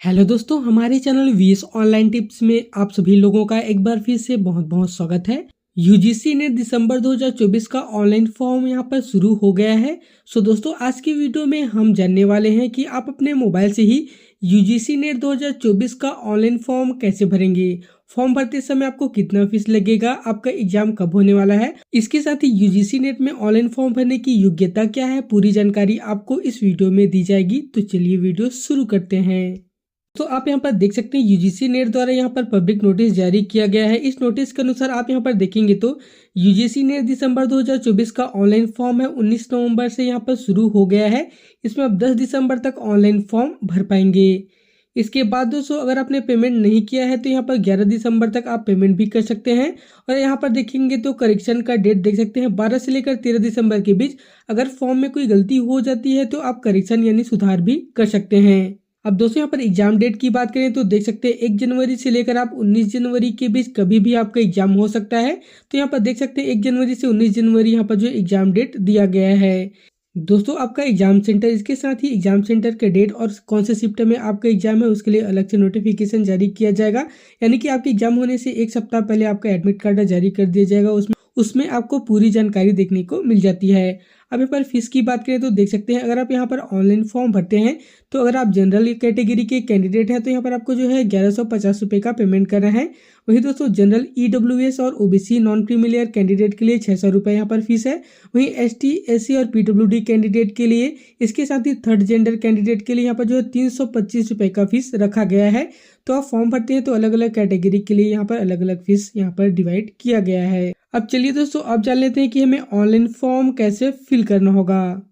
Hello दोस्तों, हमारे channel VS online tips में आप सभी लोगों का एक बार फिर से बहुत बहुत स्वागत है। यूजीसी ने दिसंबर 2024 का ऑनलाइन फॉर्म यहां पर शुरू हो गया है। सो दोस्तों, आज की वीडियो में हम जानने वाले हैं कि आप अपने मोबाइल से ही यूजीसी नेट 2024 का ऑनलाइन फॉर्म कैसे भरेंगे। फॉर्म भरते समय आपको कितना फीस लगेगा, आपका एग्जाम कब होने वाला है, इसके साथ ही यूजीसी नेट में ऑनलाइन फॉर्म भरने की योग्यता क्या है, पूरी जानकारी आपको इस वीडियो में दी जाएगी। तो चलिए वीडियो शुरू करते हैं। तो आप यहाँ पर देख सकते हैं यूजीसी नेट द्वारा यहाँ पर पब्लिक नोटिस जारी किया गया है। इस नोटिस के अनुसार आप यहाँ पर देखेंगे तो यूजीसी नेट दिसंबर 2024 का ऑनलाइन फॉर्म है 19 नवंबर से यहाँ पर शुरू हो गया है। इसमें आप 10 दिसंबर तक ऑनलाइन फॉर्म भर पाएंगे। इसके बाद दोस्तों, अगर आपने पेमेंट नहीं किया है तो यहाँ पर 11 दिसंबर तक आप पेमेंट भी कर सकते हैं। और यहाँ पर देखेंगे तो करेक्शन का डेट देख सकते हैं 12 से लेकर 13 दिसंबर के बीच। अगर फॉर्म में कोई गलती हो जाती है तो आप करेक्शन यानी सुधार भी कर सकते हैं। अब दोस्तों, यहाँ पर एग्जाम डेट की बात करें तो देख सकते हैं 1 जनवरी से लेकर आप 19 जनवरी के बीच कभी भी आपका एग्जाम हो सकता है। तो यहाँ पर देख सकते हैं 1 जनवरी से 19 जनवरी यहाँ पर जो एग्जाम डेट दिया गया है। दोस्तों, आपका एग्जाम सेंटर, इसके साथ ही एग्जाम सेंटर के डेट और कौन से शिफ्ट में आपका एग्जाम है उसके लिए अलग से नोटिफिकेशन जारी किया जाएगा। यानी कि आपके एग्जाम होने से एक सप्ताह पहले आपका एडमिट कार्ड जारी कर दिया जाएगा। उसमें आपको पूरी जानकारी देखने को मिल जाती है। अब यहाँ पर फीस की बात करें तो देख सकते हैं, अगर आप यहाँ पर ऑनलाइन फॉर्म भरते हैं तो अगर आप जनरल कैटेगरी के कैंडिडेट हैं तो यहाँ पर आपको जो है 1150 रुपये का पेमेंट करना है। वही दोस्तों, जनरल ईडब्ल्यूएस और ओबीसी नॉन क्रीमिलियर कैंडिडेट के लिए 600 रुपये यहाँ पर फीस है। वहीं एसटी, एससी और पीडब्ल्यूडी कैंडिडेट के लिए, इसके साथ ही थर्ड जेंडर कैंडिडेट के लिए यहाँ पर जो है 325 रुपये का फीस रखा गया है। तो आप फॉर्म भरते हैं तो अलग अलग कैटेगरी के लिए यहाँ पर अलग अलग फीस यहाँ पर डिवाइड किया गया है। अब चलिए दोस्तों, अब जान लेते हैं कि हमें ऑनलाइन फॉर्म कैसे फिल करना होगा।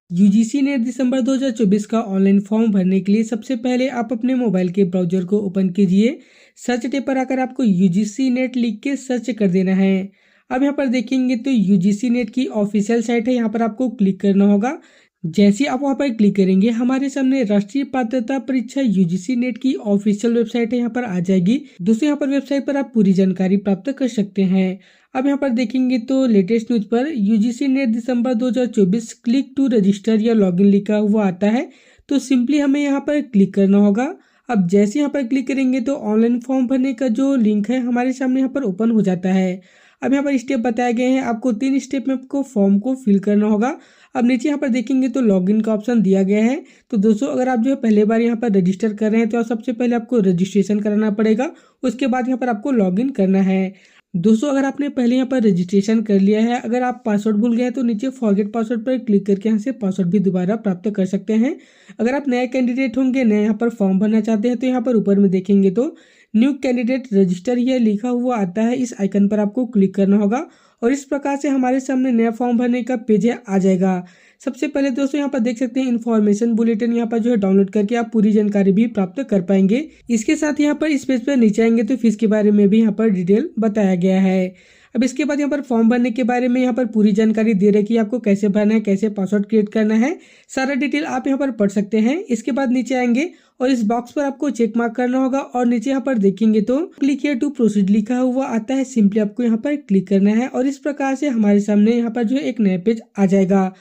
यूजीसी ने दिसंबर 2024 का ऑनलाइन फॉर्म भरने के लिए सबसे पहले आप अपने मोबाइल के ब्राउजर को ओपन कीजिए। सर्च टैब पर आकर आपको यूजीसी नेट लिख के सर्च कर देना है। अब यहाँ पर देखेंगे तो यूजीसी नेट की ऑफिशियल साइट है, यहाँ पर आपको क्लिक करना होगा। जैसे आप वहाँ पर क्लिक करेंगे, हमारे सामने राष्ट्रीय पात्रता परीक्षा यूजीसी नेट की ऑफिशियल वेबसाइट है, यहाँ पर आ जाएगी। दोस्तों, यहाँ पर वेबसाइट पर आप पूरी जानकारी प्राप्त कर सकते हैं। अब यहाँ पर देखेंगे तो लेटेस्ट न्यूज पर यूजीसी नेट दिसंबर 2024 क्लिक टू रजिस्टर या लॉगिन लिखा हुआ आता है। तो सिंपली हमें यहाँ पर क्लिक करना होगा। अब जैसे यहाँ पर क्लिक करेंगे तो ऑनलाइन फॉर्म भरने का जो लिंक है हमारे सामने यहाँ पर ओपन हो जाता है। अब यहाँ पर स्टेप बताए गए हैं, आपको 3 स्टेप में आपको फॉर्म को फिल करना होगा। अब नीचे यहाँ पर देखेंगे तो लॉगिन का ऑप्शन दिया गया है। तो दोस्तों, अगर आप जो है पहले बार यहाँ पर रजिस्टर कर रहे हैं तो सबसे पहले आपको रजिस्ट्रेशन कराना पड़ेगा। उसके बाद यहाँ पर आपको लॉगिन करना है। दोस्तों, अगर आपने पहले यहाँ पर रजिस्ट्रेशन कर लिया है, अगर आप पासवर्ड भूल गए हैं तो नीचे फॉरगेट पासवर्ड पर क्लिक करके यहाँ से पासवर्ड भी दोबारा प्राप्त कर सकते हैं। अगर आप नए कैंडिडेट होंगे, नए यहाँ पर फॉर्म भरना चाहते हैं तो यहाँ पर ऊपर में देखेंगे तो न्यू कैंडिडेट रजिस्टर ये लिखा हुआ आता है। इस आइकन पर आपको क्लिक करना होगा और इस प्रकार से हमारे सामने नया फॉर्म भरने का पेज आ जाएगा। सबसे पहले दोस्तों, यहाँ पर देख सकते हैं इन्फॉर्मेशन बुलेटिन, यहाँ पर जो है डाउनलोड करके आप पूरी जानकारी भी प्राप्त कर पाएंगे। इसके साथ यहाँ पर इस पेज पर नीचे आएंगे तो फीस के बारे में भी यहाँ पर डिटेल बताया गया है। अब इसके बाद यहाँ पर फॉर्म भरने के बारे में यहाँ पर पूरी जानकारी दे रखी है, आपको कैसे भरना है, कैसे पासवर्ड क्रिएट करना है, सारा डिटेल आप यहाँ पर पढ़ सकते हैं। इसके बाद नीचे आएंगे और इस बॉक्स पर आपको चेक मार्क करना होगा और नीचे यहाँ पर देखेंगे तो क्लिक हियर टू प्रोसीड लिखा हुआ आता है। सिंपली आपको यहाँ पर क्लिक करना है और इस प्रकार से हमारे सामने यहाँ पर जो है एक नया पेज आ जाएगा।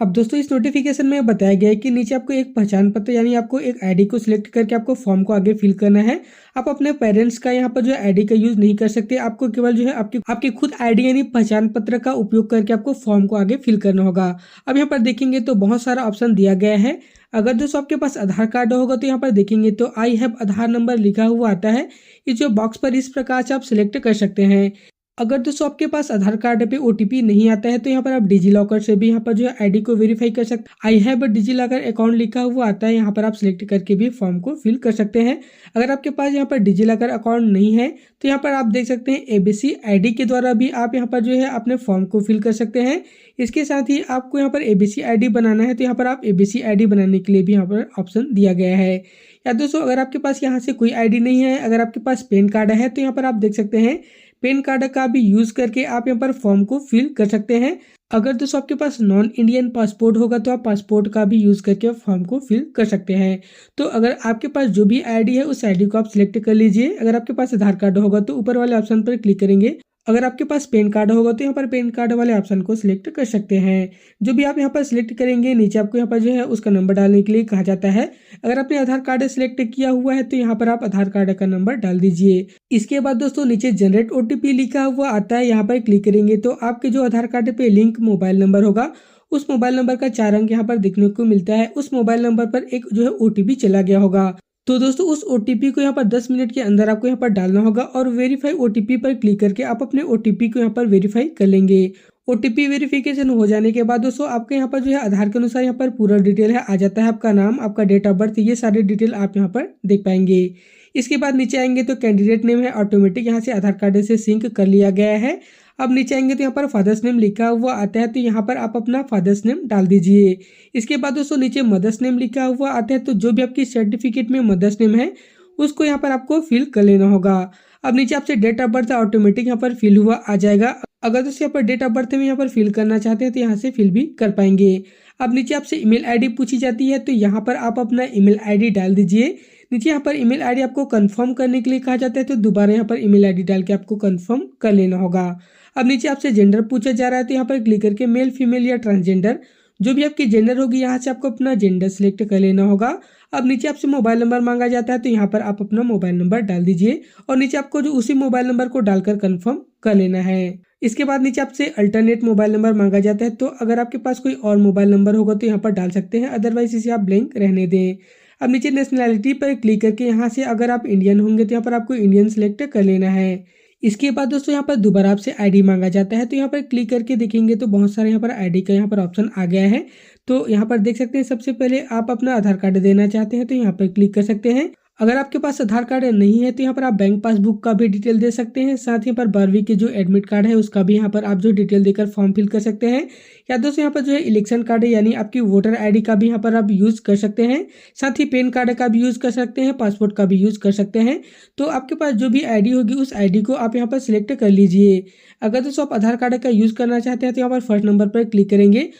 अब दोस्तों, इस नोटिफिकेशन में बताया गया है कि नीचे आपको एक पहचान पत्र यानी आपको एक आईडी को सिलेक्ट करके आपको फॉर्म को आगे फिल करना है। आप अपने पेरेंट्स का यहाँ पर जो है आईडी का यूज नहीं कर सकते, आपको केवल जो है आपकी खुद आईडी यानी पहचान पत्र का उपयोग करके आपको फॉर्म को आगे फिल करना होगा। अब यहाँ पर देखेंगे तो बहुत सारा ऑप्शन दिया गया है। अगर दोस्तों आपके पास आधार कार्ड होगा तो यहाँ पर देखेंगे तो आई हैव आधार नंबर लिखा हुआ आता है। इस जो बॉक्स पर इस प्रकार से आप सिलेक्ट कर सकते हैं। अगर दोस्तों आपके पास आधार कार्ड पे ओटीपी नहीं आता है तो यहाँ पर आप डिजी लॉकर से भी यहाँ पर जो है आईडी को वेरीफाई कर सकते हैं। I have DigiLocker account लिखा हुआ आता है, यहाँ पर आप सिलेक्ट करके भी फॉर्म को फिल कर सकते हैं। अगर आपके पास यहाँ पर डिजी लॉकर अकाउंट नहीं है तो यहाँ पर आप देख सकते हैं एबीसी आईडी के द्वारा भी आप यहाँ पर जो है अपने फॉर्म को फिल कर सकते हैं। इसके साथ ही आपको यहाँ पर एबीसी आईडी बनाना है तो यहाँ पर आप एबीसी आईडी बनाने के लिए भी यहाँ पर ऑप्शन दिया गया है। या दोस्तों, अगर आपके पास यहाँ से कोई आईडी नहीं है, अगर आपके पास पैन कार्ड है तो यहाँ पर आप देख सकते हैं पैन कार्ड का भी यूज करके आप यहाँ पर फॉर्म को फिल कर सकते हैं। अगर दोस्तों आपके पास नॉन इंडियन पासपोर्ट होगा तो आप पासपोर्ट का भी यूज करके फॉर्म को फिल कर सकते हैं। तो अगर आपके पास जो भी आईडी है उस आईडी को आप सिलेक्ट कर लीजिए। अगर आपके पास आधार कार्ड होगा तो ऊपर वाले ऑप्शन पर क्लिक करेंगे। अगर आपके पास पैन कार्ड होगा तो यहाँ पर पैन कार्ड वाले ऑप्शन को सिलेक्ट कर सकते हैं। जो भी आप यहाँ पर सिलेक्ट करेंगे नीचे आपको यहाँ पर जो है उसका नंबर डालने के लिए कहा जाता है। अगर आपने आधार कार्ड सिलेक्ट किया हुआ है तो यहाँ पर आप आधार कार्ड का नंबर डाल दीजिए। इसके बाद दोस्तों नीचे जनरेट ओटीपी लिखा हुआ आता है, यहाँ पर क्लिक करेंगे तो आपके जो आधार कार्ड पे लिंक मोबाइल नंबर होगा उस मोबाइल नंबर का 4 अंक यहाँ पर देखने को मिलता है। उस मोबाइल नंबर पर एक जो है ओटीपी चला गया होगा। तो दोस्तों उस ओटीपी को यहाँ पर 10 मिनट के अंदर आपको यहाँ पर डालना होगा और वेरीफाई ओटीपी पर क्लिक करके आप अपने ओटीपी को यहाँ पर वेरीफाई कर लेंगे। ओटीपी वेरिफिकेशन हो जाने के बाद दोस्तों आपके यहाँ पर जो है आधार के अनुसार यहाँ पर पूरा डिटेल है आ जाता है, आपका नाम, आपका डेट ऑफ बर्थ, ये सारे डिटेल आप यहाँ पर देख पाएंगे। इसके बाद नीचे आएंगे तो कैंडिडेट नेम है ऑटोमेटिक यहाँ से आधार कार्ड से सिंक कर लिया गया है। अब नीचे आएंगे तो यहाँ पर फादर्स नेम लिखा हुआ आता है, तो यहाँ पर आप अपना फादर्स नेम डाल दीजिए। इसके बाद दोस्तों नीचे मदर्स नेम लिखा हुआ आता है, तो जो भी आपकी सर्टिफिकेट में मदर्स नेम है उसको यहाँ पर आपको फिल कर लेना होगा। अब नीचे आपसे डेट ऑफ बर्थ ऑटोमेटिक यहाँ पर फिल हुआ आ जाएगा। अगर दोस्तों यहाँ पर डेट ऑफ बर्थ में यहाँ पर फिल करना चाहते हैं तो यहाँ से फिल भी कर पाएंगे। अब नीचे आपसे ईमेल आईडी पूछी जाती है, तो यहाँ पर आप अपना ईमेल आईडी डाल दीजिए। नीचे यहाँ पर ईमेल आईडी आपको कंफर्म करने के लिए कहा जाता है, तो दोबारा यहाँ पर ईमेल आईडी डाल के आपको कंफर्म कर लेना होगा। अब नीचे आपसे जेंडर पूछा जा रहा है, तो यहाँ पर क्लिक करके मेल, फीमेल या ट्रांसजेंडर जो भी आपकी जेंडर होगी यहाँ से आपको अपना जेंडर सिलेक्ट कर लेना होगा। अब नीचे आपसे मोबाइल नंबर मांगा जाता है, तो यहाँ पर आप अपना मोबाइल नंबर डाल दीजिए और नीचे आपको जो उसी मोबाइल नंबर को डालकर कंफर्म कर लेना है। इसके बाद नीचे आपसे अल्टरनेट मोबाइल नंबर मांगा जाता है, तो अगर आपके पास कोई और मोबाइल नंबर होगा तो यहाँ पर डाल सकते हैं, अदरवाइज इसे आप ब्लैंक रहने दें। अब नीचे नेशनैलिटी पर क्लिक करके यहाँ से अगर आप इंडियन होंगे तो यहाँ पर आपको इंडियन सिलेक्ट कर लेना है। इसके बाद दोस्तों यहाँ पर दोबारा आपसे आईडी मांगा जाता है, तो यहाँ पर क्लिक करके देखेंगे तो बहुत सारे यहाँ पर आईडी का यहाँ पर ऑप्शन आ गया है। तो यहाँ पर देख सकते हैं सबसे पहले आप अपना आधार कार्ड देना चाहते हैं तो यहाँ पर क्लिक कर सकते हैं। अगर आपके पास आधार कार्ड नहीं है तो यहाँ पर आप बैंक पासबुक का भी डिटेल दे सकते हैं। साथ ही यहाँ पर 12वीं के जो एडमिट कार्ड है उसका भी यहाँ पर आप जो डिटेल देकर फॉर्म फिल कर सकते हैं। या दोस्तों यहाँ पर जो है इलेक्शन कार्ड है यानी आपकी वोटर आईडी का भी यहाँ पर आप यूज कर सकते हैं। साथ ही पैन कार्ड का भी यूज कर सकते हैं, पासपोर्ट का भी यूज कर सकते हैं। तो आपके पास जो भी आईडी होगी उस आईडी को आप यहाँ पर सिलेक्ट कर लीजिए। अगर दोस्तों आप आधार कार्ड का यूज करना चाहते हैं तो यहाँ पर फर्स्ट नंबर पर क्लिक करेंगे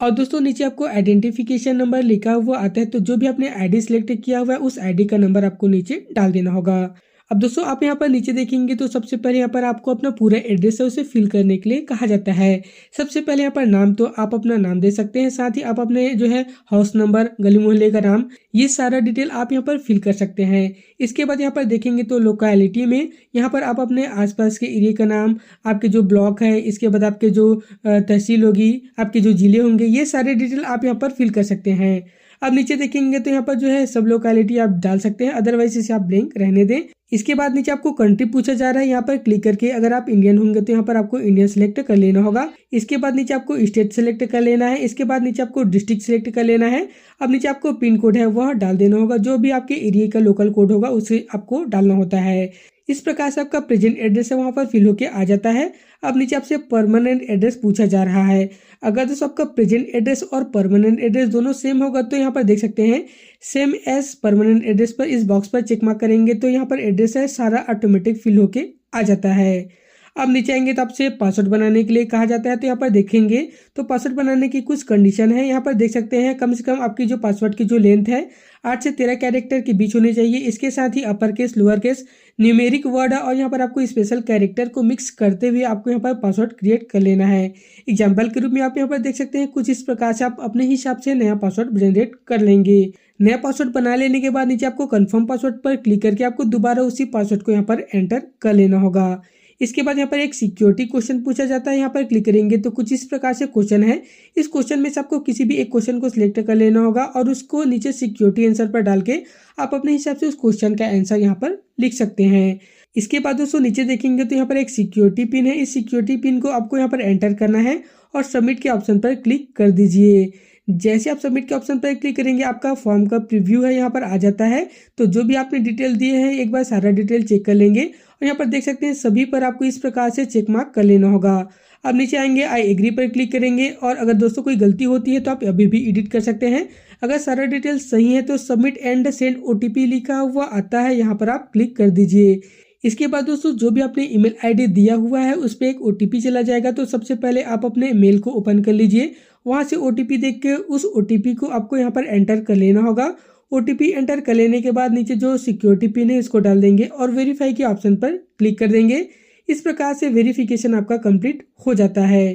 और दोस्तों नीचे आपको आइडेंटिफिकेशन नंबर लिखा हुआ आता है, तो जो भी आपने आईडी सिलेक्ट किया हुआ है उस आईडी का नंबर आपको नीचे डाल देना होगा। अब दोस्तों आप यहाँ पर नीचे देखेंगे तो सबसे पहले यहाँ पर आपको अपना पूरा एड्रेस है उसे फिल करने के लिए कहा जाता है। सबसे पहले यहाँ पर नाम, तो आप अपना नाम दे सकते हैं। साथ ही आप अपने जो है हाउस नंबर, गली मोहल्ले का नाम, ये सारा डिटेल आप यहाँ पर फिल कर सकते हैं। इसके बाद यहाँ पर देखेंगे तो लोकेलिटी में यहाँ पर आप अपने आसपास के एरिया का नाम, आपके जो ब्लॉक है, इसके बाद आपके जो तहसील होगी, आपके जो जिले होंगे, ये सारे डिटेल आप यहाँ पर फिल कर सकते हैं। अब नीचे देखेंगे तो यहाँ पर जो है सब लोकेलिटी आप डाल सकते हैं, अदरवाइज इसे आप ब्लैंक रहने दें। इसके बाद नीचे आपको कंट्री पूछा जा रहा है, यहाँ पर क्लिक करके अगर आप इंडियन होंगे तो यहाँ पर आपको इंडियन सिलेक्ट कर लेना होगा। इसके बाद नीचे आपको स्टेट सिलेक्ट कर लेना है। इसके बाद नीचे आपको डिस्ट्रिक्ट सिलेक्ट कर लेना है। अब नीचे आपको पिन कोड है वह डाल देना होगा, जो भी आपके एरिया का लोकल कोड होगा उसे आपको डालना होता है। इस प्रकार से आपका प्रेजेंट एड्रेस है वहाँ पर फिल होके आ जाता है। अब नीचे आपसे परमानेंट एड्रेस पूछा जा रहा है। अगर दोस्तों आपका प्रेजेंट एड्रेस और परमानेंट एड्रेस दोनों सेम होगा तो यहाँ पर देख सकते हैं सेम एज परमानेंट एड्रेस पर इस बॉक्स पर चेक मार्क करेंगे तो यहाँ पर एड्रेस है सारा ऑटोमेटिक फिल होके आ जाता है। अब नीचे आएंगे तो आपसे पासवर्ड बनाने के लिए कहा जाता है, तो यहाँ पर देखेंगे तो पासवर्ड बनाने की कुछ कंडीशन है। यहाँ पर देख सकते हैं कम से कम आपकी जो पासवर्ड की जो लेंथ है 8 से 13 कैरेक्टर के बीच होनी चाहिए। इसके साथ ही upper case, lower case, numeric word और यहाँ पर आपको स्पेशल कैरेक्टर को मिक्स करते हुए आपको यहाँ पर पासवर्ड क्रिएट कर लेना है। एग्जाम्पल के रूप में आप यहाँ पर देख सकते हैं कुछ इस प्रकार से आप अपने हिसाब से नया पासवर्ड जनरेट कर लेंगे। नया पासवर्ड बना लेने के बाद नीचे आपको कंफर्म पासवर्ड पर क्लिक करके आपको दोबारा उसी पासवर्ड को यहाँ पर एंटर कर लेना होगा। इसके बाद यहाँ पर एक सिक्योरिटी क्वेश्चन पूछा जाता है, यहाँ पर क्लिक करेंगे तो कुछ इस प्रकार से क्वेश्चन है। इस क्वेश्चन में से आपको किसी भी एक क्वेश्चन को सिलेक्ट कर लेना होगा और उसको नीचे सिक्योरिटी आंसर पर डाल के आप अपने हिसाब से उस क्वेश्चन का आंसर यहाँ पर लिख सकते हैं। इसके बाद दोस्तों नीचे देखेंगे तो यहाँ पर एक सिक्योरिटी पिन है। इस सिक्योरिटी पिन को आपको यहाँ पर एंटर करना है और सबमिट के ऑप्शन पर क्लिक कर दीजिए। जैसे आप सबमिट के ऑप्शन पर क्लिक करेंगे आपका फॉर्म का प्रीव्यू है यहाँ पर आ जाता है। तो जो भी आपने डिटेल दिए हैं एक बार सारा डिटेल चेक कर लेंगे और यहाँ पर देख सकते हैं सभी पर आपको इस प्रकार से चेक मार्क कर लेना होगा। अब नीचे आएंगे आई एग्री पर क्लिक करेंगे और अगर दोस्तों कोई गलती होती है तो आप अभी भी एडिट कर सकते हैं। अगर सारा डिटेल सही है तो सबमिट एंड सेंड ओटीपी लिखा हुआ आता है, यहाँ पर आप क्लिक कर दीजिए। इसके बाद दोस्तों जो भी आपने ईमेल आईडी दिया हुआ है उस पर एक ओटीपी चला जाएगा, तो सबसे पहले आप अपने मेल को ओपन कर लीजिए। वहां से ओटीपी देख के उस ओटीपी को आपको यहाँ पर एंटर कर लेना होगा। ओटीपी एंटर कर लेने के बाद नीचे जो सिक्योरिटी पिन है इसको डाल देंगे और वेरीफाई के ऑप्शन पर क्लिक कर देंगे। इस प्रकार से वेरिफिकेशन आपका कंप्लीट हो जाता है।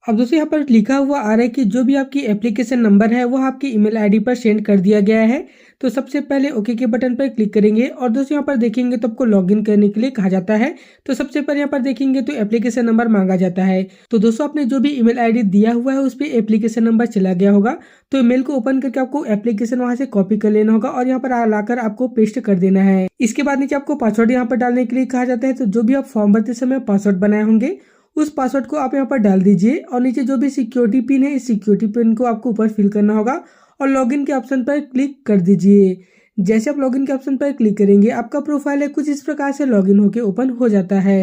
अब दोस्तों यहाँ पर लिखा हुआ आ रहा है कि जो भी आपकी एप्लीकेशन नंबर है वो आपकी ईमेल आईडी पर सेंड कर दिया गया है। तो सबसे पहले ओके के बटन पर क्लिक करेंगे और दोस्तों यहाँ पर देखेंगे तो आपको लॉगिन करने के लिए कहा जाता है। तो सबसे पहले यहाँ पर देखेंगे तो एप्लीकेशन नंबर मांगा जाता है। तो दोस्तों आपने जो भी ईमेल आईडी दिया हुआ है उस पर एप्लीकेशन नंबर चला गया होगा। तो मेल को ओपन करके आपको एप्लीकेशन वहां से कॉपी कर लेना होगा और यहाँ पर लाकर आपको पेस्ट कर देना है। इसके बाद नीचे आपको पासवर्ड यहाँ पर डालने के लिए कहा जाता है। तो जो भी आप फॉर्म भरते समय पासवर्ड बनाए होंगे उस पासवर्ड को आप यहाँ पर डाल दीजिए और नीचे जो भी सिक्योरिटी पिन है इस सिक्योरिटी पिन को आपको ऊपर फिल करना होगा और लॉगिन के ऑप्शन पर क्लिक कर दीजिए। जैसे आप लॉगिन के ऑप्शन पर क्लिक करेंगे आपका प्रोफाइल है कुछ इस प्रकार से लॉगिन होकर ओपन हो जाता है।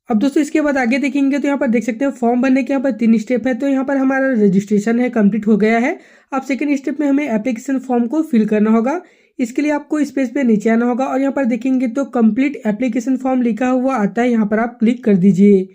अब दोस्तों इसके बाद आगे देखेंगे तो यहाँ पर देख सकते हैं फॉर्म भरने के यहाँ पर 3 स्टेप है। तो यहाँ पर हमारा रजिस्ट्रेशन है कंप्लीट हो गया है। अब सेकंड स्टेप में हमें एप्लीकेशन फॉर्म को फिल करना होगा। इसके लिए आपको इस पेज पे नीचे आना होगा और यहाँ पर देखेंगे तो कंप्लीट एप्लीकेशन फॉर्म लिखा हुआ आता है, यहाँ पर आप क्लिक कर दीजिए।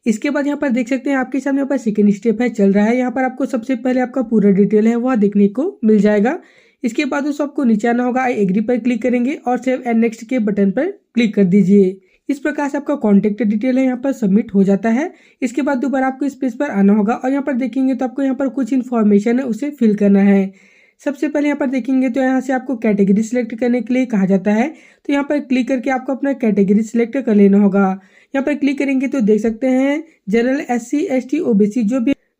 इसके बाद यहाँ पर देख सकते हैं आपके सामने यहाँ पर सेकंड स्टेप है चल रहा है। यहाँ पर आपको सबसे पहले आपका पूरा डिटेल है वह देखने को मिल जाएगा। इसके बाद उस आपको नीचे आना होगा, आई एग्री पर क्लिक करेंगे और सेव एंड नेक्स्ट के बटन पर क्लिक कर दीजिए। इस प्रकार से आपका कॉन्टेक्ट डिटेल है यहाँ पर सबमिट हो जाता है। इसके बाद दोबारा आपको इस पेज पर आना होगा और यहाँ पर देखेंगे तो आपको यहाँ पर कुछ इन्फॉर्मेशन है उसे फिल करना है। सबसे पहले यहाँ पर देखेंगे तो यहाँ से आपको कैटेगरी सिलेक्ट करने के लिए कहा जाता है। तो यहाँ पर क्लिक करके आपको अपना कैटेगरी सिलेक्ट कर लेना होगा। यहाँ पर क्लिक करेंगे तो देख सकते हैं जनरल, SC, ST, OBC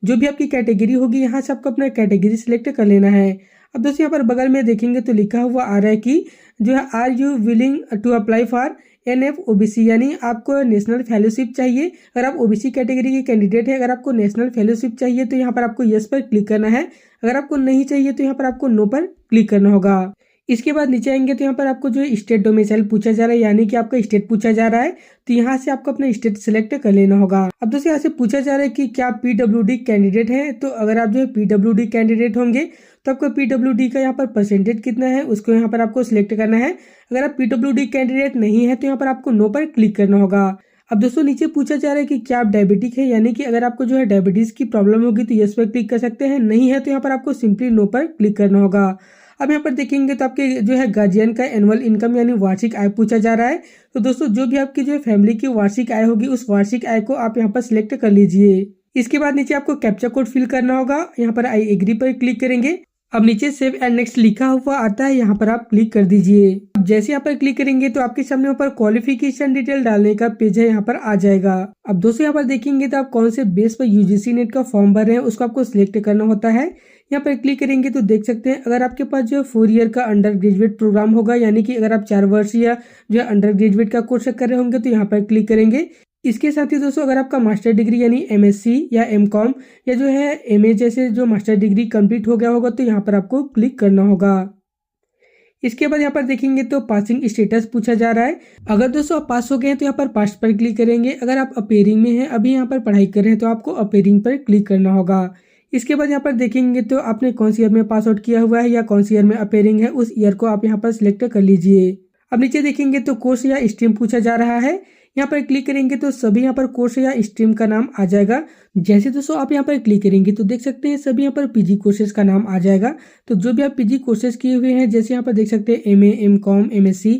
जो भी आपकी कैटेगरी होगी यहाँ से आपको अपना कैटेगरी सिलेक्ट कर लेना है। अब दोस्तों यहाँ पर बगल में देखेंगे तो लिखा हुआ आ रहा है कि जो है are you willing to apply for NF OBC, यानी आपको नेशनल फेलोशिप चाहिए। अगर आप OBC कैटेगरी के कैंडिडेट है, अगर आपको नेशनल फेलोशिप चाहिए तो यहाँ पर आपको यस पर क्लिक करना है। अगर आपको नहीं चाहिए तो यहाँ पर आपको नो पर क्लिक करना होगा। इसके बाद नीचे आएंगे तो यहाँ पर आपको जो स्टेट डोमिसाइल पूछा जा रहा है, यानी कि आपका स्टेट पूछा जा रहा है। तो यहाँ से आपको अपना स्टेट सिलेक्ट कर लेना होगा। अब दोस्तों यहाँ से पूछा जा रहा है कि क्या आप PWD कैंडिडेट हैं। तो अगर आप जो है PWD कैंडिडेट होंगे तो आपको PWD का यहाँ पर परसेंटेज कितना है उसको यहाँ पर आपको सिलेक्ट करना है। अगर आप PWD कैंडिडेट नहीं है तो यहाँ पर आपको नो पर क्लिक करना होगा। अब दोस्तों नीचे पूछा जा रहा है कि क्या आप डायबिटिक है, यानी कि अगर आपको जो है डायबिटीज की प्रॉब्लम होगी तो यस पर क्लिक कर सकते हैं, नहीं है तो यहाँ पर आपको सिंपली नो पर क्लिक करना होगा। अब यहाँ पर देखेंगे तो आपके जो है गार्जियन का एनुअल इनकम यानी वार्षिक आय पूछा जा रहा है। तो दोस्तों जो भी आपकी जो है फैमिली की वार्षिक आय होगी उस वार्षिक आय को आप यहाँ पर सिलेक्ट कर लीजिए। इसके बाद नीचे आपको कैप्चा कोड फिल करना होगा। यहाँ पर आई एग्री पर क्लिक करेंगे। अब नीचे सेव एंड नेक्स्ट लिखा हुआ आता है, यहाँ पर आप क्लिक कर दीजिए। अब जैसे यहाँ पर क्लिक करेंगे तो आपके सामने यहाँ पर क्वालिफिकेशन डिटेल डालने का पेज है, यहाँ पर आ जाएगा। अब दोस्तों यहाँ पर देखेंगे तो आप कौन से बेस पर UGC नेट का फॉर्म भर रहे हैं उसको आपको सिलेक्ट करना होता है। यहाँ पर क्लिक करेंगे तो देख सकते हैं अगर आपके पास जो है 4 ईयर का अंडर ग्रेजुएट प्रोग्राम होगा, यानी कि अगर आप 4 वर्ष या जो है अंडर ग्रेजुएट का कोर्स कर रहे होंगे तो यहाँ पर क्लिक करेंगे। इसके साथ ही दोस्तों अगर आपका मास्टर डिग्री यानी MSc या MCom या जो है MA जैसे जो मास्टर डिग्री कंप्लीट हो गया होगा तो यहाँ पर आपको क्लिक करना होगा। इसके बाद यहाँ पर देखेंगे तो पासिंग स्टेटस पूछा जा रहा है। अगर दोस्तों आप पास हो गए हैं तो यहाँ पर पास पर क्लिक करेंगे। अगर आप अपेयरिंग में हैं, अभी यहाँ पर पढ़ाई कर रहे हैं, तो आपको अपेयरिंग पर क्लिक करना होगा। इसके बाद यहाँ पर देखेंगे तो आपने कौन सी ईयर में पास आउट किया हुआ है या कौन सी ईयर में अपेयरिंग है उस ईयर को आप यहाँ पर सिलेक्ट कर लीजिए। अब नीचे देखेंगे तो कोर्स या स्ट्रीम पूछा जा रहा है। यहाँ पर क्लिक करेंगे तो सभी यहाँ पर कोर्स या स्ट्रीम का नाम आ जाएगा। जैसे दोस्तों आप यहाँ पर क्लिक करेंगे तो देख सकते हैं सभी यहाँ पर PG कोर्सेज का नाम आ जाएगा। तो जो भी आप PG कोर्सेज किए हुए हैं, जैसे यहाँ पर देख सकते हैं MA, MCom, MSc,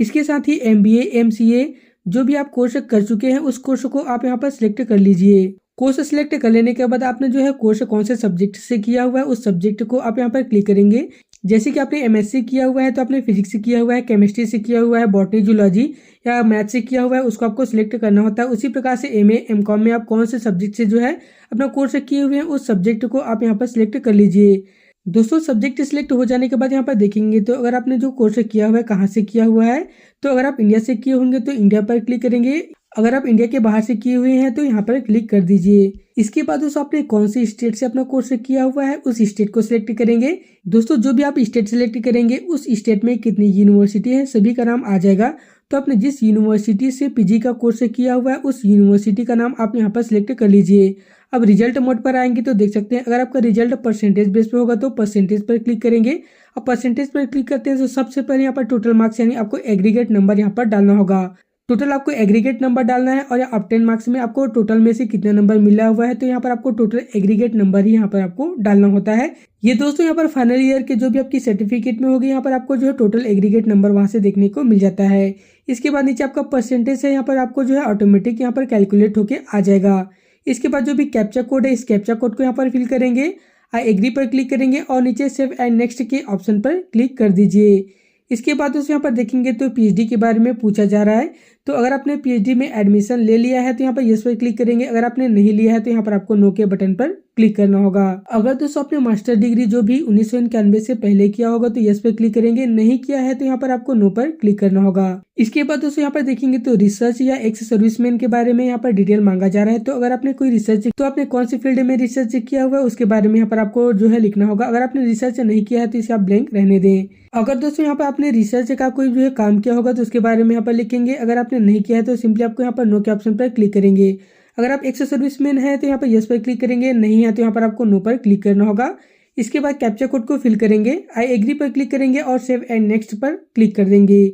इसके साथ ही MBA, MCA, जो भी आप कोर्स कर चुके हैं उस कोर्स को आप यहाँ पर सिलेक्ट कर लीजिए। कोर्स सिलेक्ट कर लेने के बाद आपने जो है कोर्स कौन से सब्जेक्ट से किया हुआ है उस सब्जेक्ट को आप यहाँ पर क्लिक करेंगे। जैसे कि आपने MSc किया हुआ है तो आपने फिजिक्स से किया हुआ है, केमिस्ट्री से किया हुआ है, बॉटनी, जूलॉजी या मैथ से किया हुआ है, उसको आपको सिलेक्ट करना होता है। उसी प्रकार से MA, MCom में आप कौन से सब्जेक्ट से जो है अपना कोर्स किए हुए हैं उस सब्जेक्ट को आप यहाँ पर सिलेक्ट कर लीजिए। दोस्तों सब्जेक्ट सिलेक्ट हो जाने के बाद यहाँ पर देखेंगे तो अगर आपने जो कोर्स किया हुआ है कहाँ से किया हुआ है, तो अगर आप इंडिया से किए होंगे तो इंडिया पर क्लिक करेंगे। अगर आप इंडिया के बाहर से किए हुए हैं तो यहाँ पर क्लिक कर दीजिए। इसके बाद दोस्तों आपने कौन सी स्टेट से अपना कोर्स किया हुआ है उस स्टेट को सिलेक्ट करेंगे। दोस्तों जो भी आप स्टेट सिलेक्ट करेंगे उस स्टेट में कितनी यूनिवर्सिटी है सभी का नाम आ जाएगा। तो आपने जिस यूनिवर्सिटी से PG का कोर्स किया हुआ है उस यूनिवर्सिटी का नाम आप यहाँ पर सिलेक्ट कर लीजिए। अब रिजल्ट मोड पर आएंगे तो देख सकते हैं अगर आपका रिजल्ट परसेंटेज बेस पे होगा तो परसेंटेज पर क्लिक करेंगे। अब परसेंटेज पर क्लिक करते हैं तो सबसे पहले यहाँ पर टोटल मार्क्स यानी आपको एग्रीगेट नंबर यहाँ पर डालना होगा। टोटल आपको एग्रीगेट नंबर डालना है और आप 10 मार्क्स में आपको टोटल में से कितना नंबर मिला हुआ है, तो यहाँ पर आपको टोटल एग्रीगेट नंबर ही यहाँ पर आपको डालना होता है। ये दोस्तों यहाँ पर फाइनल ईयर के जो भी आपकी सर्टिफिकेट में होगी, यहाँ पर आपको जो है टोटल एग्रीगेट नंबर वहां से देखने को मिल जाता है। इसके बाद नीचे आपका परसेंटेज है, यहाँ पर आपको जो है ऑटोमेटिक यहाँ पर कैलकुलेट होके आ जाएगा। इसके बाद जो भी कैप्चा कोड है, इस कैप्चा कोड को यहाँ पर फिल करेंगे, आई एग्री पर क्लिक करेंगे और नीचे सेव एंड नेक्स्ट के ऑप्शन पर क्लिक कर दीजिए। इसके बाद दोस्तों यहाँ पर देखेंगे तो पीएचडी के बारे में पूछा जा रहा है। तो अगर आपने पीएचडी में एडमिशन ले लिया है तो यहाँ पर यस पर क्लिक करेंगे, अगर आपने नहीं लिया है तो यहाँ पर आपको नो के बटन पर क्लिक करना होगा। अगर दोस्तों आपने मास्टर डिग्री जो भी 1991 से पहले किया होगा तो यस पर क्लिक करेंगे, नहीं किया है तो यहाँ पर आपको नो पर क्लिक करना होगा। इसके बाद दोस्तों यहाँ पर देखेंगे तो रिसर्च या एक्स सर्विसमैन के बारे में यहाँ पर डिटेल मांगा जा रहा है। तो अगर आपने कोई रिसर्च, तो आपने कौन सी फील्ड में रिसर्च किया हुआ है उसके बारे में यहाँ पर आपको जो है लिखना होगा। अगर आपने रिसर्च नहीं किया है तो इसे आप ब्लैंक रहने दें। अगर दोस्तों यहाँ पर आपने रिसर्च का कोई जो है काम किया होगा तो उसके बारे में यहाँ पर लिखेंगे। अगर आपने नहीं किया है तो सिंपली आपको यहाँ पर नो के ऑप्शन पर क्लिक करेंगे। अगर आप एक्स सर्विसमैन है तो यहाँ पर यस पर क्लिक करेंगे, नहीं है तो यहाँ पर आपको नो पर क्लिक करना होगा। इसके बाद कैप्चा कोड को फिल करेंगे, आई एग्री पर क्लिक करेंगे और सेव एंड नेक्स्ट पर क्लिक कर देंगे।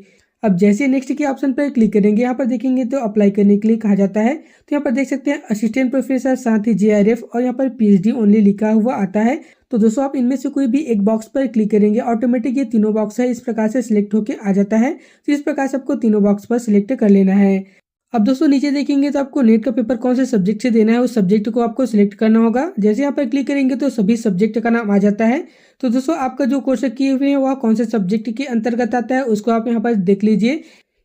अब जैसे नेक्स्ट के ऑप्शन पर क्लिक करेंगे, यहाँ पर देखेंगे तो अप्लाई करने के लिए कहा जाता है। तो यहाँ पर देख सकते हैं असिस्टेंट प्रोफेसर, साथ ही जेआरएफ और यहाँ पर पीएचडी ओनली लिखा हुआ आता है। तो दोस्तों आप इनमें से कोई भी एक बॉक्स पर क्लिक करेंगे, ऑटोमेटिक ये तीनों बॉक्स है इस प्रकार से सिलेक्ट होकर आ जाता है। तो इस प्रकार से आपको तीनों बॉक्स पर सिलेक्ट कर लेना है। अब दोस्तों नीचे देखेंगे तो आपको नेट का पेपर कौन से सब्जेक्ट से देना है, उस सब्जेक्ट को आपको सिलेक्ट करना होगा। जैसे यहाँ पर क्लिक करेंगे तो सभी सब्जेक्ट का नाम आ जाता है। तो दोस्तों आपका जो कोर्स किए हुए हैं वह कौन से सब्जेक्ट के अंतर्गत आता है उसको आप यहाँ पर देख लीजिए।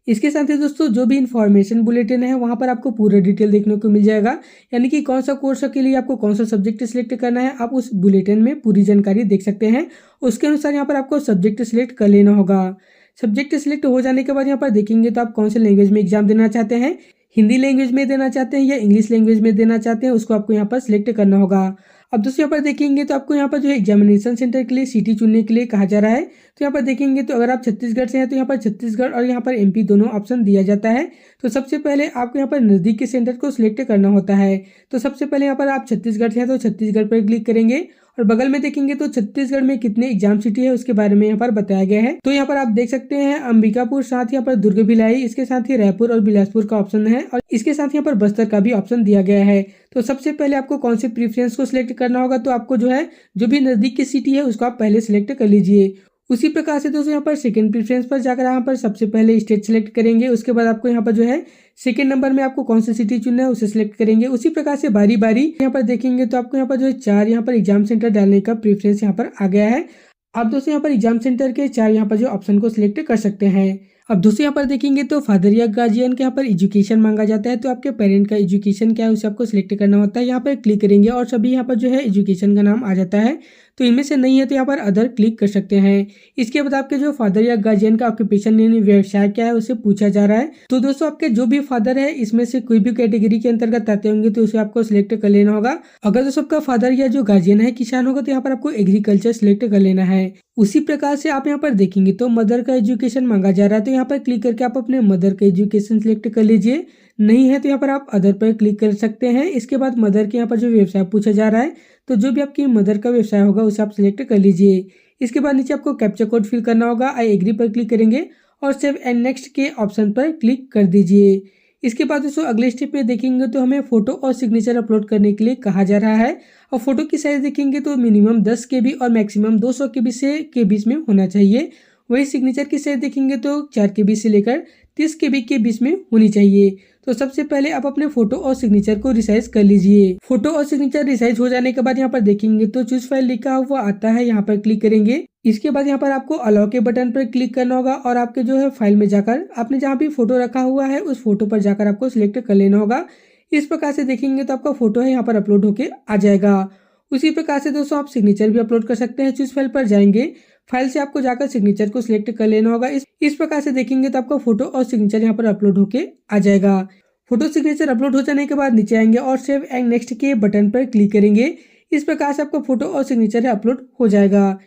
इसके साथ ही दोस्तों जो भी इन्फॉर्मेशन बुलेटिन है वहां पर आपको पूरा डिटेल देखने को मिल जाएगा, यानी कि कौन सा कोर्स के लिए आपको कौन सा सब्जेक्ट सिलेक्ट करना है, आप उस बुलेटिन में पूरी जानकारी देख सकते हैं। उसके अनुसार यहाँ पर आपको सब्जेक्ट सिलेक्ट कर लेना होगा। सब्जेक्ट सिलेक्ट हो जाने के बाद यहाँ पर देखेंगे तो आप कौन से लैंग्वेज में एग्जाम देना चाहते हैं, हिंदी लैंग्वेज में देना चाहते हैं या इंग्लिश लैंग्वेज में देना चाहते हैं, उसको आपको यहाँ पर सिलेक्ट करना होगा। अब दोस्तों यहाँ पर देखेंगे तो आपको यहाँ पर जो एग्जामिनेशन सेंटर के लिए सिटी चुनने के लिए कहा जा रहा है। तो यहाँ पर देखेंगे तो अगर आप छत्तीसगढ़ से हैं तो यहाँ पर छत्तीसगढ़ और यहाँ पर एमपी दोनों ऑप्शन दिया जाता है। तो सबसे पहले आपको यहाँ पर नजदीक के सेंटर को सिलेक्ट करना होता है। तो सबसे पहले यहाँ पर आप छत्तीसगढ़ से हैं तो छत्तीसगढ़ पर क्लिक करेंगे और बगल में देखेंगे तो छत्तीसगढ़ में कितने एग्जाम सिटी है उसके बारे में यहाँ पर बताया गया है। तो यहाँ पर आप देख सकते हैं अंबिकापुर, साथ यहाँ पर दुर्ग भिलाई, इसके साथ ही रायपुर और बिलासपुर का ऑप्शन है और इसके साथ यहाँ पर बस्तर का भी ऑप्शन दिया गया है। तो सबसे पहले आपको कौन से प्रेफरेंस को सिलेक्ट करना होगा, तो आपको जो है जो भी नजदीक की सिटी है उसको आप पहले सिलेक्ट कर लीजिए। उसी प्रकार से दोस्तों यहाँ पर सेकंड प्रेफरेंस पर जाकर यहाँ पर सबसे पहले स्टेट सिलेक्ट करेंगे। उसके बाद आपको यहाँ पर जो है सेकंड नंबर में आपको कौन सी सिटी चुनना है उसे सिलेक्ट करेंगे। उसी प्रकार से बारी बारी यहाँ पर देखेंगे तो आपको यहाँ पर जो है 4 यहाँ पर एग्जाम सेंटर डालने का प्रेफरेंस यहाँ पर आ गया है। आप दोस्तों यहाँ पर एग्जाम सेंटर के 4 यहाँ पर जो ऑप्शन को सिलेक्ट कर सकते हैं। अब दोस्तों यहाँ पर देखेंगे तो फादर या गार्जियन के यहाँ पर एजुकेशन मांगा जाता है। तो आपके पेरेंट का एजुकेशन क्या है उसे आपको सिलेक्ट करना होता है। यहाँ पर क्लिक करेंगे और सभी यहाँ पर जो है एजुकेशन का नाम आ जाता है। तो इनमें से नहीं है तो यहाँ पर अदर क्लिक कर सकते हैं। इसके बाद आपके जो फादर या गार्जियन का ऑक्यूपेशन यानी व्यवसाय क्या है उसे पूछा जा रहा है। तो दोस्तों आपके जो भी फादर है इसमें से कोई भी कैटेगरी के अंतर्गत आते होंगे तो उसे आपको सिलेक्ट कर लेना होगा। अगर दोस्तों आपका फादर या जो गार्जियन है किसान होगा तो यहाँ पर आपको एग्रीकल्चर सिलेक्ट कर लेना है। उसी प्रकार से आप यहाँ पर देखेंगे तो मदर का एजुकेशन मांगा जा रहा है। तो यहाँ पर क्लिक करके आप अपने मदर का एजुकेशन सिलेक्ट कर लीजिए। नहीं है तो यहाँ पर आप अदर पर क्लिक कर सकते हैं। इसके बाद मदर के यहाँ पर जो व्यवसाय पूछा जा रहा है तो जो भी आपकी मदर का व्यवसाय होगा उसे आप सिलेक्ट कर लीजिए। इसके बाद नीचे आपको कैप्चा कोड फिल करना होगा, आई एग्री पर क्लिक करेंगे और सेव एंड नेक्स्ट के ऑप्शन पर क्लिक कर दीजिए। इसके बाद दोस्तों अगले स्टेप पे देखेंगे तो हमें फोटो और सिग्नेचर अपलोड करने के लिए कहा जा रहा है। और फोटो की साइज देखेंगे तो मिनिमम 10 KB और मैक्सिमम 200 KB के बीच में होना चाहिए। वही सिग्नेचर की साइज देखेंगे तो 4 KB से लेकर 30 KB के बीच में होनी चाहिए। तो सबसे पहले आप अपने फोटो और सिग्नेचर को रिसाइज कर लीजिए। फोटो और सिग्नेचर रिसाइज हो जाने के बाद यहाँ पर देखेंगे तो चूज फाइल लिखा हुआ आता है, यहाँ पर क्लिक करेंगे। इसके बाद यहाँ पर आपको अलाउ के बटन पर क्लिक करना होगा और आपके जो है फाइल में जाकर आपने जहाँ भी फोटो रखा हुआ है उस फोटो पर जाकर आपको सिलेक्ट कर लेना होगा। इस प्रकार से देखेंगे तो आपका फोटो है यहाँ पर अपलोड होके आ जाएगा। उसी प्रकार से दोस्तों आप सिग्नेचर भी अपलोड कर सकते हैं। चूज फाइल पर जाएंगे, फाइल से आपको जाकर सिग्नेचर को सिलेक्ट कर लेना होगा। इस प्रकार से देखेंगे तो आपका फोटो और सिग्नेचर यहाँ पर अपलोड होके आ जाएगा। फोटो सिग्नेचर अपलोड हो जाने के बाद नीचे आएंगे और सेव एंड नेक्स्ट के बटन पर क्लिक करेंगे। इस प्रकार से आपका फोटो और सिग्नेचर अपलोड हो जाएगा।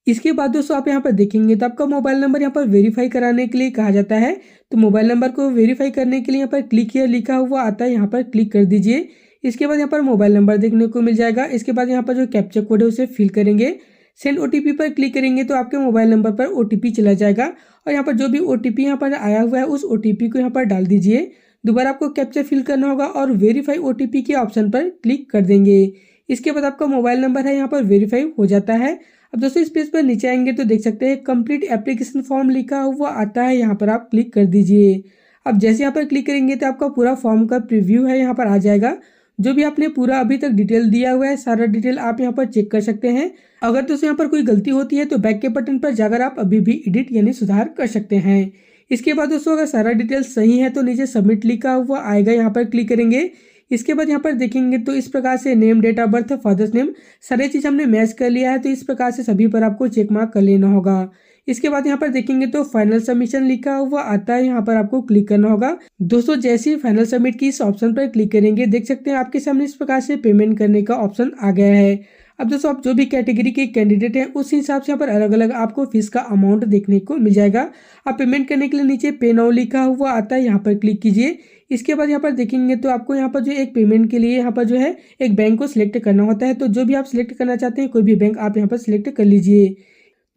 इसके बाद दोस्तों आप यहाँ पर देखेंगे तो आपका मोबाइल नंबर यहाँ पर वेरीफाई कराने के लिए कहा जाता है। तो मोबाइल नंबर को वेरीफाई करने के लिए यहाँ पर क्लिक हियर लिखा हुआ आता है, यहाँ पर क्लिक कर दीजिए। इसके बाद यहाँ पर मोबाइल नंबर देखने को मिल जाएगा। इसके बाद यहाँ पर जो कैप्चा कोड है उसे फिल करेंगे। सेंड ओटीपी पर क्लिक करेंगे तो आपके मोबाइल नंबर पर ओटीपी चला जाएगा और यहाँ पर जो भी ओटीपी यहाँ पर आया हुआ है उस ओटीपी को यहाँ पर डाल दीजिए। दोबारा आपको कैप्चा फिल करना होगा और वेरीफाई ओटीपी के ऑप्शन पर क्लिक कर देंगे। इसके बाद आपका मोबाइल नंबर है यहाँ पर वेरीफाई हो जाता है। अब दोस्तों इस पेज पर नीचे आएंगे तो देख सकते हैं कंप्लीट एप्लीकेशन फॉर्म लिखा हुआ आता है, यहाँ पर आप क्लिक कर दीजिए। अब जैसे यहाँ पर क्लिक करेंगे तो आपका पूरा फॉर्म का प्रीव्यू है यहाँ पर आ जाएगा। जो भी आपने पूरा अभी तक डिटेल दिया हुआ है सारा डिटेल आप यहाँ पर चेक कर सकते हैं। अगर तो यहाँ पर कोई गलती होती है तो बैक के बटन पर जाकर आप अभी भी एडिट यानी सुधार कर सकते हैं। इसके बाद दोस्तों अगर सारा डिटेल सही है तो नीचे सबमिट लिखा हुआ आएगा, यहाँ पर क्लिक करेंगे। इसके बाद यहाँ पर देखेंगे तो इस प्रकार से name, date of birth, father's name सारी चीज हमने मैच कर लिया है, तो इस प्रकार से सभी पर आपको चेक मार्क कर लेना होगा। इसके बाद यहाँ पर देखेंगे तो फाइनल सबमिशन लिखा हुआ आता है, यहाँ पर आपको क्लिक करना होगा। दोस्तों जैसे ही फाइनल सबमिट की इस ऑप्शन पर क्लिक करेंगे देख सकते हैं आपके सामने इस प्रकार से पेमेंट करने का ऑप्शन आ गया है। अब दोस्तों आप जो भी कैटेगरी के कैंडिडेट हैं उस हिसाब से यहाँ पर अलग अलग आपको फीस का अमाउंट देखने को मिल जाएगा। आप पेमेंट करने के लिए नीचे पे नाउ लिखा हुआ आता है, यहाँ पर क्लिक कीजिए। इसके बाद यहाँ पर देखेंगे तो आपको यहाँ पर जो एक पेमेंट के लिए यहाँ पर जो है एक बैंक को सिलेक्ट करना होता है, तो जो भी आप सिलेक्ट करना चाहते हैं कोई भी बैंक आप यहाँ पर सिलेक्ट कर लीजिए।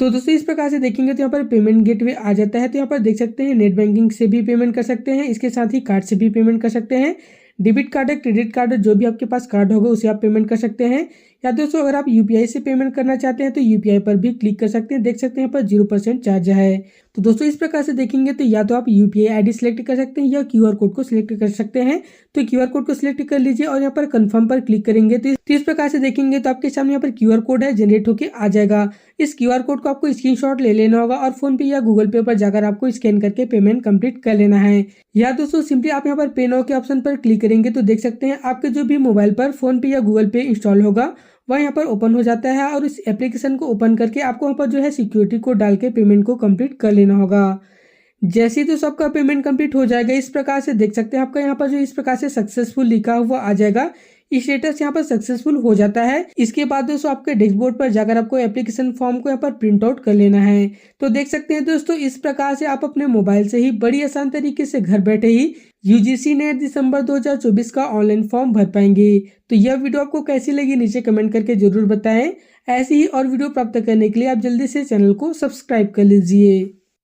तो दोस्तों इस प्रकार से देखेंगे तो यहाँ पर पेमेंट गेटवे आ जाता है। तो यहाँ पर देख सकते हैं नेट बैंकिंग से भी पेमेंट कर सकते हैं, इसके साथ ही कार्ड से भी पेमेंट कर सकते हैं। डेबिट कार्ड है, क्रेडिट कार्ड है, जो भी आपके पास कार्ड होगा उसे आप पेमेंट कर सकते हैं। या दोस्तों अगर आप यूपीआई से पेमेंट करना चाहते हैं तो यूपीआई पर भी क्लिक कर सकते हैं। देख सकते हैं यहाँ पर 0% चार्ज है। तो दोस्तों इस प्रकार से देखेंगे तो या तो आप यूपीआई आईडी सिलेक्ट कर सकते हैं या क्यूआर कोड को सिलेक्ट कर सकते हैं। तो क्यूआर कोड को सिलेक्ट कर लीजिए और यहाँ पर कंफर्म पर क्लिक करेंगे तो इस प्रकार से देखेंगे तो आपके सामने यहाँ पर क्यूआर कोड है जनरेट होकर आ जाएगा। इस क्यूआर कोड को आपको स्क्रीनशॉट ले लेना होगा और फोन पे या गूगल पे पर जाकर आपको स्कैन करके पेमेंट कंप्लीट कर लेना है। या दोस्तों सिंपली आप यहाँ पर पे नाउ के ऑप्शन पर क्लिक करेंगे तो देख सकते हैं आपके जो भी मोबाइल पर फोन पे या गूगल पे इंस्टॉल होगा वह यहाँ पर ओपन हो जाता है और इस एप्लीकेशन को ओपन करके आपको वहाँ पर जो है सिक्योरिटी कोड डाल के पेमेंट को कंप्लीट कर लेना होगा। जैसे ही तो सबका पेमेंट कंप्लीट हो जाएगा इस प्रकार से देख सकते हैं आपका यहाँ पर जो इस प्रकार से सक्सेसफुल लिखा हुआ आ जाएगा। स्टेटस यहाँ पर सक्सेसफुल हो जाता है। इसके बाद दोस्तों आपके डैशबोर्ड पर जाकर आपको एप्लीकेशन फॉर्म को यहाँ पर प्रिंट आउट कर लेना है। तो देख सकते हैं दोस्तों इस प्रकार से आप अपने मोबाइल से ही बड़ी आसान तरीके से घर बैठे ही यूजीसी नेट दिसंबर 2024 का ऑनलाइन फॉर्म भर पाएंगे। तो यह वीडियो आपको कैसी लगी नीचे कमेंट करके जरूर बताएं। ऐसी ही और वीडियो प्राप्त करने के लिए आप जल्दी से चैनल को सब्सक्राइब कर लीजिए।